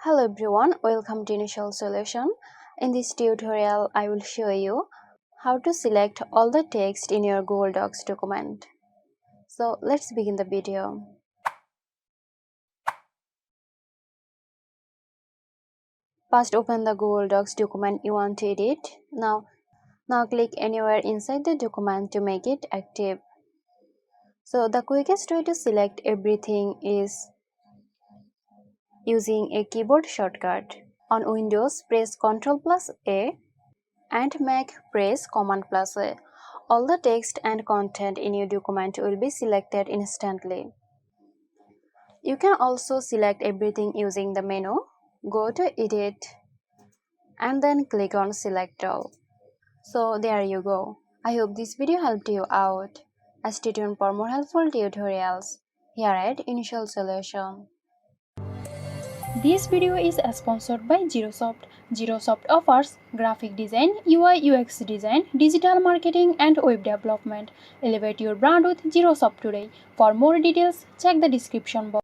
Hello everyone, welcome to Initial Solution. In this tutorial, I will show you how to select all the text in your Google Docs document. So let's begin the video. First, open the Google Docs document you want to edit. Now click anywhere inside the document to make it active. So the quickest way to select everything is using a keyboard shortcut. On Windows, press Ctrl A and Mac, press Command A. All the text and content in your document will be selected instantly. You can also select everything using the menu. Go to Edit and then click on Select All. So there you go. I hope this video helped you out. Stay tuned for more helpful tutorials here at Initial Solution. This video is sponsored by Zerosoft. Zerosoft offers graphic design, UI UX design, digital marketing and web development. Elevate your brand with Zerosoft today. For more details, check the description box.